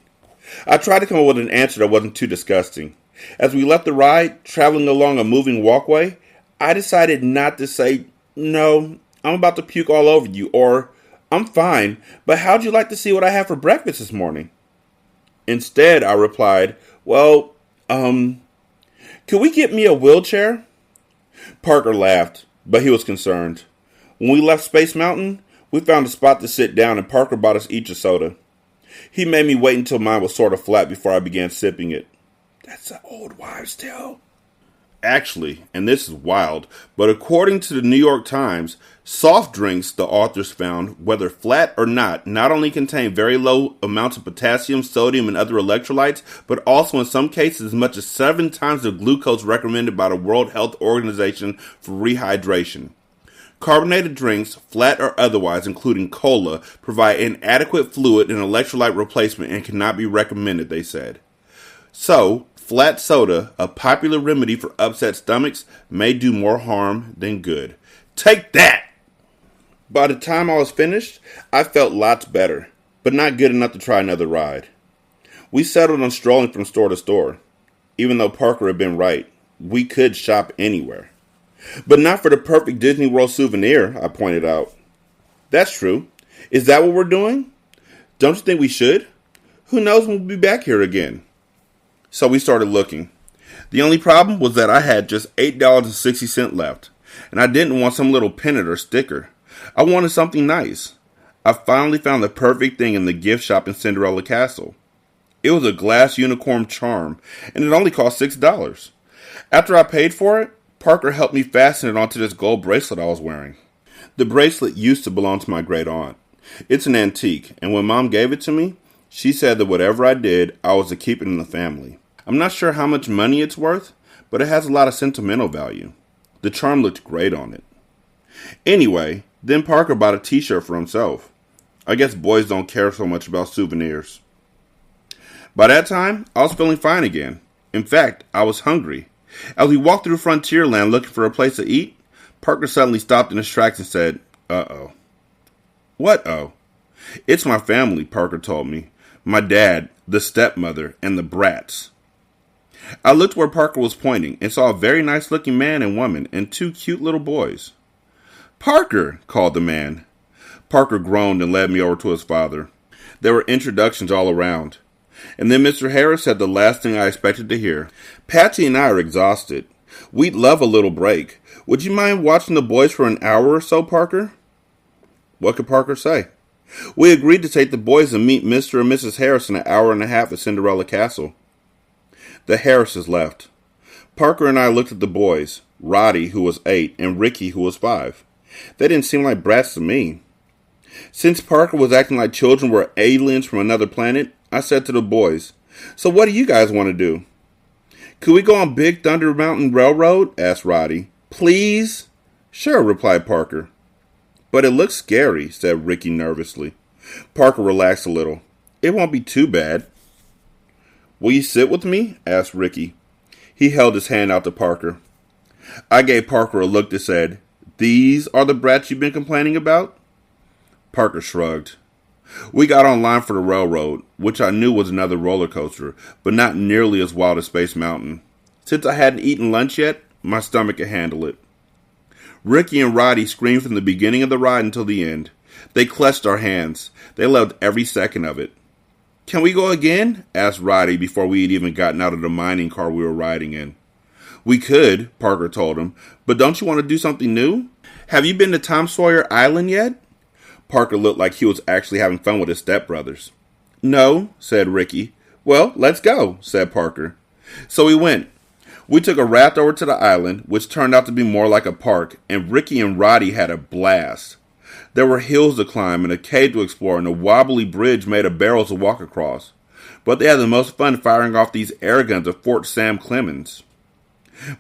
I tried to come up with an answer that wasn't too disgusting. As we left the ride, traveling along a moving walkway, I decided not to say, "No, I'm about to puke all over you," or "I'm fine, but how'd you like to see what I had for breakfast this morning?" Instead, I replied, "Well, could we get me a wheelchair?" Parker laughed, but he was concerned. When we left Space Mountain, we found a spot to sit down and Parker bought us each a soda. He made me wait until mine was sort of flat before I began sipping it. That's an old wives' tale. Actually, and this is wild, but according to the New York Times, soft drinks, the authors found, whether flat or not only contain very low amounts of potassium, sodium, and other electrolytes, but also in some cases as much as 7 times the glucose recommended by the World Health Organization for rehydration. Carbonated drinks, flat or otherwise, including cola, provide inadequate fluid and electrolyte replacement and cannot be recommended, they said. So, flat soda, a popular remedy for upset stomachs, may do more harm than good. Take that! By the time I was finished, I felt lots better, but not good enough to try another ride. We settled on strolling from store to store. Even though Parker had been right, we could shop anywhere. But not for the perfect Disney World souvenir, I pointed out. That's true. Is that what we're doing? Don't you think we should? Who knows when we'll be back here again? So we started looking. The only problem was that I had just $8.60 left, and I didn't want some little pennant or sticker. I wanted something nice. I finally found the perfect thing in the gift shop in Cinderella Castle. It was a glass unicorn charm, and it only cost $6. After I paid for it, Parker helped me fasten it onto this gold bracelet I was wearing. The bracelet used to belong to my great aunt. It's an antique, and when Mom gave it to me, she said that whatever I did, I was to keep it in the family. I'm not sure how much money it's worth, but it has a lot of sentimental value. The charm looked great on it. Anyway, then Parker bought a t-shirt for himself. I guess boys don't care so much about souvenirs. By that time, I was feeling fine again. In fact, I was hungry. As we walked through Frontierland looking for a place to eat, Parker suddenly stopped in his tracks and said, "Uh-oh." "What, oh?" "It's my family," Parker told me. "My dad, the stepmother, and the brats." I looked where Parker was pointing and saw a very nice-looking man and woman and 2 cute little boys. "Parker," called the man. Parker groaned and led me over to his father. There were introductions all around. And then Mr. Harris said the last thing I expected to hear. "Patty and I are exhausted. We'd love a little break. Would you mind watching the boys for an hour or so, Parker?" What could Parker say? We agreed to take the boys and meet Mr. and Mrs. Harris in an hour and a half at Cinderella Castle. The Harrises left. Parker and I looked at the boys, Roddy, who was 8, and Ricky, who was 5. They didn't seem like brats to me. Since Parker was acting like children were aliens from another planet, I said to the boys, "So what do you guys want to do?" "Could we go on Big Thunder Mountain Railroad?" asked Roddy. "Please?" "Sure," replied Parker. "But it looks scary," said Ricky nervously. Parker relaxed a little. "It won't be too bad." "Will you sit with me?" asked Ricky. He held his hand out to Parker. I gave Parker a look that said, "These are the brats you've been complaining about?" Parker shrugged. We got on line for the railroad, which I knew was another roller coaster, but not nearly as wild as Space Mountain. Since I hadn't eaten lunch yet, my stomach could handle it. Ricky and Roddy screamed from the beginning of the ride until the end. They clutched our hands. They loved every second of it. "Can we go again?" asked Roddy before we had even gotten out of the mining car we were riding in. "We could," Parker told him, "but don't you want to do something new? Have you been to Tom Sawyer Island yet?" Parker looked like he was actually having fun with his stepbrothers. No, said Ricky. Well, let's go, said Parker. So we went. We took a raft over to the island, which turned out to be more like a park, and Ricky and Roddy had a blast. There were hills to climb and a cave to explore and a wobbly bridge made of barrels to walk across. But they had the most fun firing off these air guns at Fort Sam Clemens.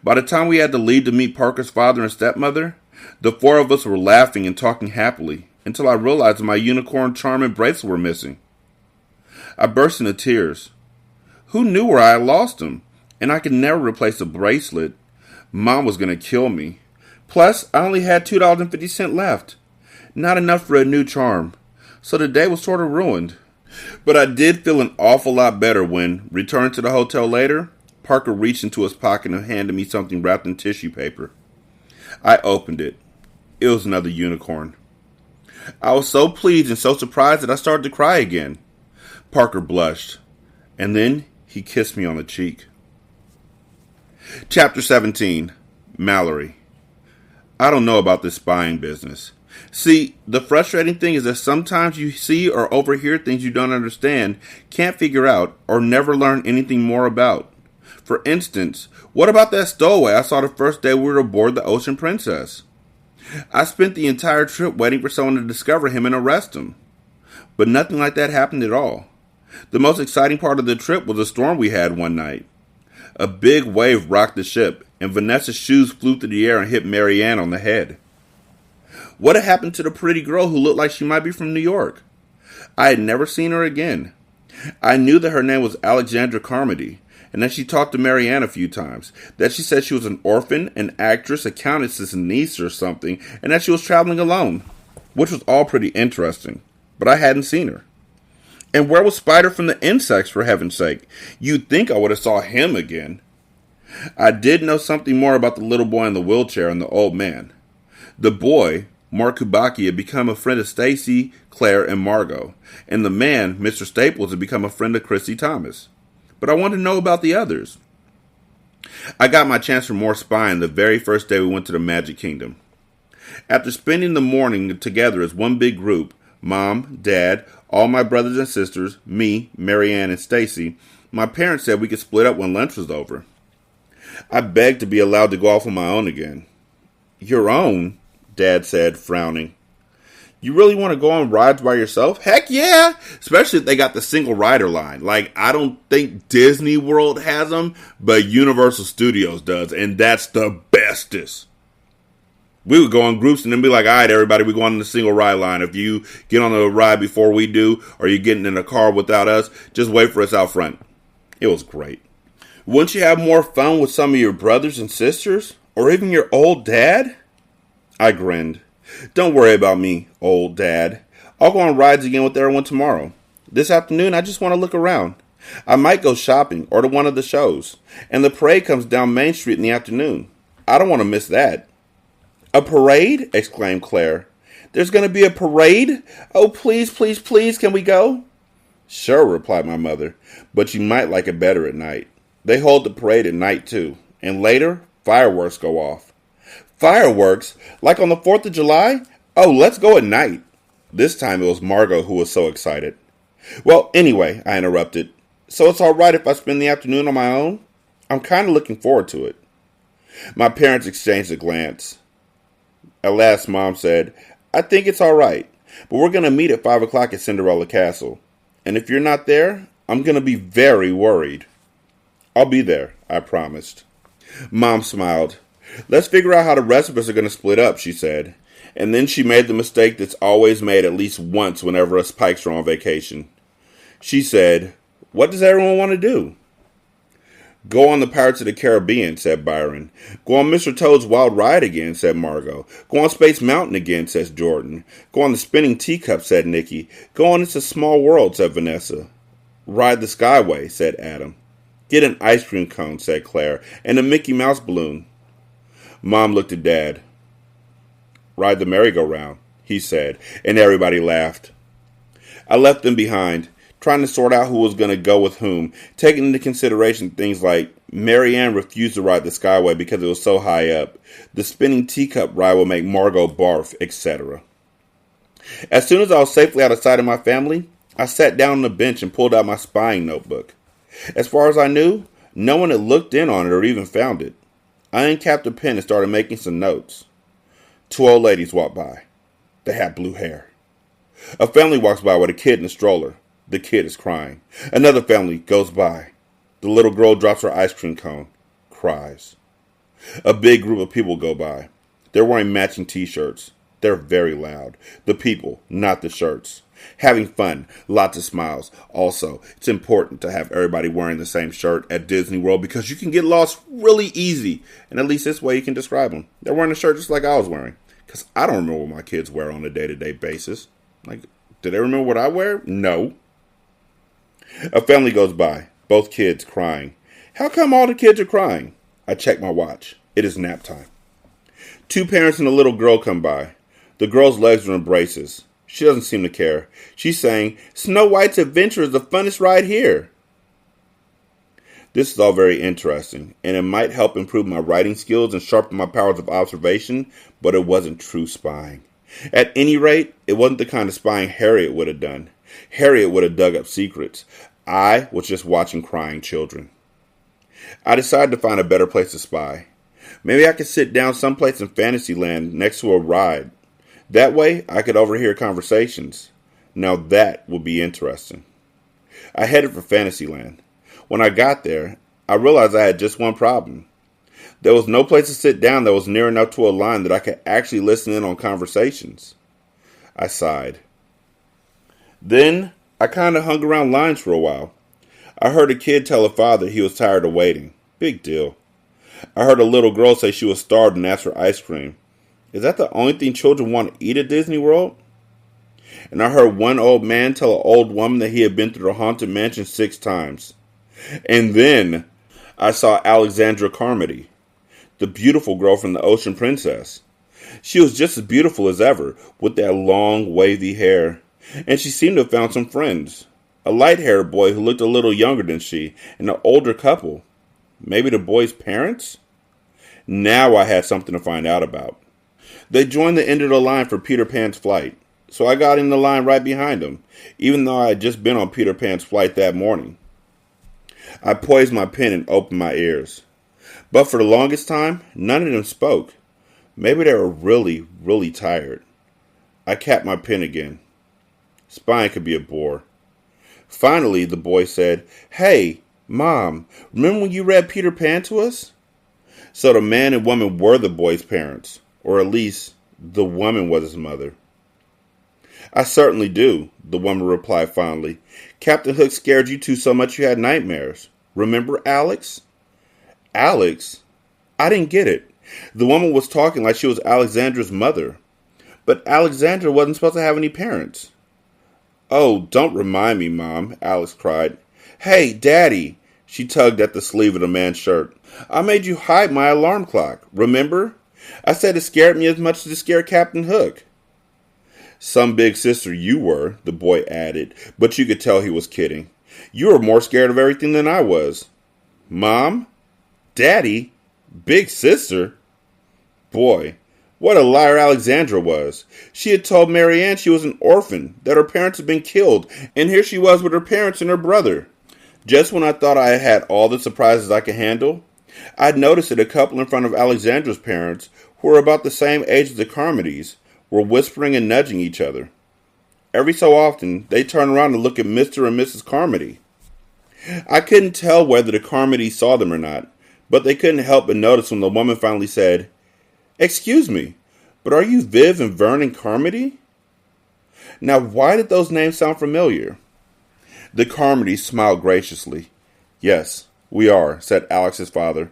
By the time we had to leave to meet Parker's father and stepmother, the four of us were laughing and talking happily, until I realized my unicorn charm and bracelet were missing. I burst into tears. Who knew where I had lost them? And I could never replace the bracelet. Mom was going to kill me. Plus, I only had $2.50 left. Not enough for a new charm. So the day was sort of ruined. But I did feel an awful lot better when, returning to the hotel later, Parker reached into his pocket and handed me something wrapped in tissue paper. I opened it. It was another unicorn. I was so pleased and so surprised that I started to cry again. Parker blushed, and then he kissed me on the cheek. Chapter 17. Mallory. I don't know about this spying business. See, the frustrating thing is that sometimes you see or overhear things you don't understand, can't figure out, or never learn anything more about. For instance, what about that stowaway I saw the first day we were aboard the Ocean Princess? I spent the entire trip waiting for someone to discover him and arrest him. But nothing like that happened at all. The most exciting part of the trip was a storm we had one night. A big wave rocked the ship, and Vanessa's shoes flew through the air and hit Marianne on the head. What had happened to the pretty girl who looked like she might be from New York? I had never seen her again. I knew that her name was Alexandra Carmody, and that she talked to Marianne a few times, that she said she was an orphan, an actress, a countess's niece or something, and that she was traveling alone, which was all pretty interesting, but I hadn't seen her. And where was Spider from the Insects, for heaven's sake? You'd think I would have saw him again. I did know something more about the little boy in the wheelchair and the old man. The boy, Mark Kubaki, had become a friend of Stacy, Claire, and Margot, and the man, Mr. Staples, had become a friend of Chrissy Thomas. But I wanted to know about the others. I got my chance for more spying the very first day we went to the Magic Kingdom. After spending the morning together as one big group, Mom, Dad, all my brothers and sisters, me, Marianne, and Stacy, my parents said we could split up when lunch was over. I begged to be allowed to go off on my own again. Your own? Dad said, frowning. You really want to go on rides by yourself? Heck yeah! Especially if they got the single rider line. Like, I don't think Disney World has them, but Universal Studios does, and that's the bestest. We would go in groups and then be like, all right, everybody, we go on the single ride line. If you get on the ride before we do, or you're getting in a car without us, just wait for us out front. It was great. Wouldn't you have more fun with some of your brothers and sisters? Or even your old dad? I grinned. Don't worry about me, old dad. I'll go on rides again with everyone tomorrow. This afternoon, I just want to look around. I might go shopping or to one of the shows. And the parade comes down Main Street in the afternoon. I don't want to miss that. A parade? Exclaimed Claire. There's going to be a parade? Oh, please, please, please, can we go? Sure, replied my mother, but you might like it better at night. They hold the parade at night, too. And later, fireworks go off. Fireworks? Like on the 4th of July? Oh, let's go at night. This time it was Margot who was so excited. Well, anyway, I interrupted. So it's all right if I spend the afternoon on my own? I'm kind of looking forward to it. My parents exchanged a glance. At last, Mom said, I think it's all right, but we're going to meet at 5 o'clock at Cinderella Castle. And if you're not there, I'm going to be very worried. I'll be there, I promised. Mom smiled. Let's figure out how the rest of us are going to split up, she said. And then she made the mistake that's always made at least once whenever us Pikes are on vacation. She said, what does everyone want to do? Go on the Pirates of the Caribbean, said Byron. Go on Mr. Toad's Wild Ride again, said Margot. Go on Space Mountain again, says Jordan. Go on the Spinning Teacup, said Nikki. Go on It's a Small World, said Vanessa. Ride the Skyway, said Adam. Get an ice cream cone, said Claire, and a Mickey Mouse balloon. Mom looked at Dad. Ride the merry-go-round, he said, and everybody laughed. I left them behind, trying to sort out who was going to go with whom, taking into consideration things like Marianne refused to ride the Skyway because it was so high up, the Spinning Teacup ride will make Margot barf, etc. As soon as I was safely out of sight of my family, I sat down on the bench and pulled out my spying notebook. As far as I knew, no one had looked in on it or even found it. I uncapped a pen and started making some notes. 2 old ladies walked by. They had blue hair. A family walks by with a kid in a stroller. The kid is crying. Another family goes by. The little girl drops her ice cream cone. Cries. A big group of people go by. They're wearing matching t-shirts. They're very loud. The people, not the shirts. Having fun, lots of smiles. Also, it's important to have everybody wearing the same shirt at Disney World because you can get lost really easy. And at least this way you can describe them. They're wearing a shirt just like I was wearing. Because I don't remember what my kids wear on a day-to-day basis. Like, do they remember what I wear? No. A family goes by. Both kids crying. How come all the kids are crying? I check my watch. It is nap time. 2 parents and a little girl come by. The girl's legs are in braces. She doesn't seem to care. She's saying, Snow White's Adventure is the funnest ride here. This is all very interesting, and it might help improve my writing skills and sharpen my powers of observation, but it wasn't true spying. At any rate, it wasn't the kind of spying Harriet would have done. Harriet would have dug up secrets. I was just watching crying children. I decided to find a better place to spy. Maybe I could sit down someplace in Fantasyland next to a ride. That way, I could overhear conversations. Now that would be interesting. I headed for Fantasyland. When I got there, I realized I had just one problem. There was no place to sit down that was near enough to a line that I could actually listen in on conversations. I sighed. Then, I kind of hung around lines for a while. I heard a kid tell a father he was tired of waiting. Big deal. I heard a little girl say she was starved and asked for ice cream. Is that the only thing children want to eat at Disney World? And I heard one old man tell an old woman that he had been through the Haunted Mansion 6 times. And then I saw Alexandra Carmody, the beautiful girl from the Ocean Princess. She was just as beautiful as ever, with that long, wavy hair. And she seemed to have found some friends. A light-haired boy who looked a little younger than she, and an older couple. Maybe the boy's parents? Now I had something to find out about. They joined the end of the line for Peter Pan's flight, so I got in the line right behind them, even though I had just been on Peter Pan's flight that morning. I poised my pen and opened my ears. But for the longest time, none of them spoke. Maybe they were really, really tired. I capped my pen again. Spying could be a bore. Finally, the boy said, Hey, Mom, remember when you read Peter Pan to us? So the man and woman were the boy's parents. Or at least, the woman was his mother. I certainly do, the woman replied fondly. Captain Hook scared you two so much you had nightmares. Remember Alex? Alex? I didn't get it. The woman was talking like she was Alexandra's mother. But Alexandra wasn't supposed to have any parents. Oh, don't remind me, Mom, Alex cried. Hey, Daddy! She tugged at the sleeve of the man's shirt. I made you hide my alarm clock, remember? I said it scared me as much as it scared Captain Hook. Some big sister you were, the boy added, but you could tell he was kidding. You were more scared of everything than I was. Mom? Daddy? Big sister? Boy, what a liar Alexandra was. She had told Marianne she was an orphan, that her parents had been killed, and here she was with her parents and her brother. Just when I thought I had all the surprises I could handle, I'd noticed that a couple in front of Alexandra's parents, who were about the same age as the Carmodys, were whispering and nudging each other. Every so often, they turned around to look at Mr. and Mrs. Carmody. I couldn't tell whether the Carmodys saw them or not, but they couldn't help but notice when the woman finally said, Excuse me, but are you Viv and Vernon Carmody? Now, why did those names sound familiar? The Carmodys smiled graciously. Yes, we are, said Alex's father.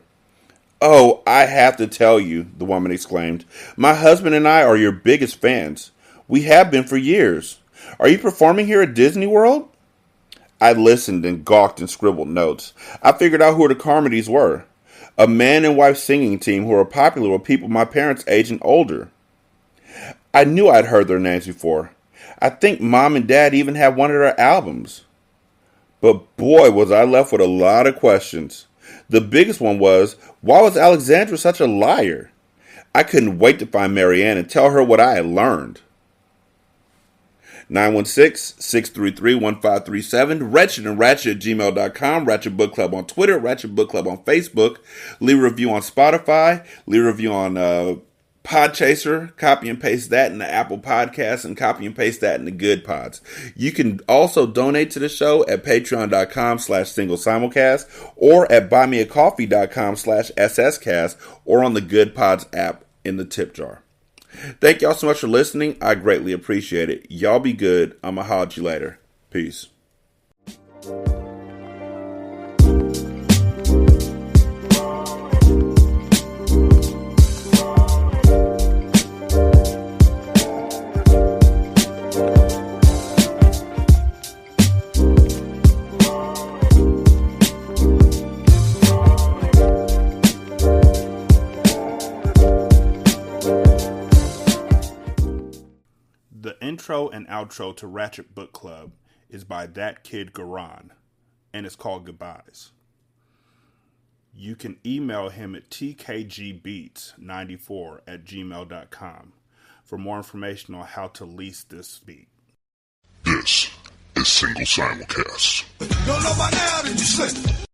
Oh, I have to tell you, the woman exclaimed. My husband and I are your biggest fans. We have been for years. Are you performing here at Disney World? I listened and gawked and scribbled notes. I figured out who the Carmodys were. A man and wife singing team who were popular with people my parents' age and older. I knew I'd heard their names before. I think Mom and Dad even had one of their albums. But boy, was I left with a lot of questions. The biggest one was, why was Alexandra such a liar? I couldn't wait to find Marianne and tell her what I had learned. 916-633-1537. Ratchet and Ratchet at gmail.com. Ratchet Book Club on Twitter. Ratchet Book Club on Facebook. Leave a review on Spotify. Leave a review on Podchaser. Copy and paste that in the Apple Podcasts and copy and paste that in the Good Pods. You can also donate to the show at patreon.com/single simulcast or at buymeacoffee.com/sscast or on the Good Pods app in the tip jar. Thank y'all so much for listening. I greatly appreciate it. Y'all be good. I'ma holler at you later. Peace. The intro and outro to Ratchet Book Club is by That Kid Garan, and it's called Goodbyes. You can email him at tkgbeats94@gmail.com for more information on how to lease this beat. This is Single Simulcast.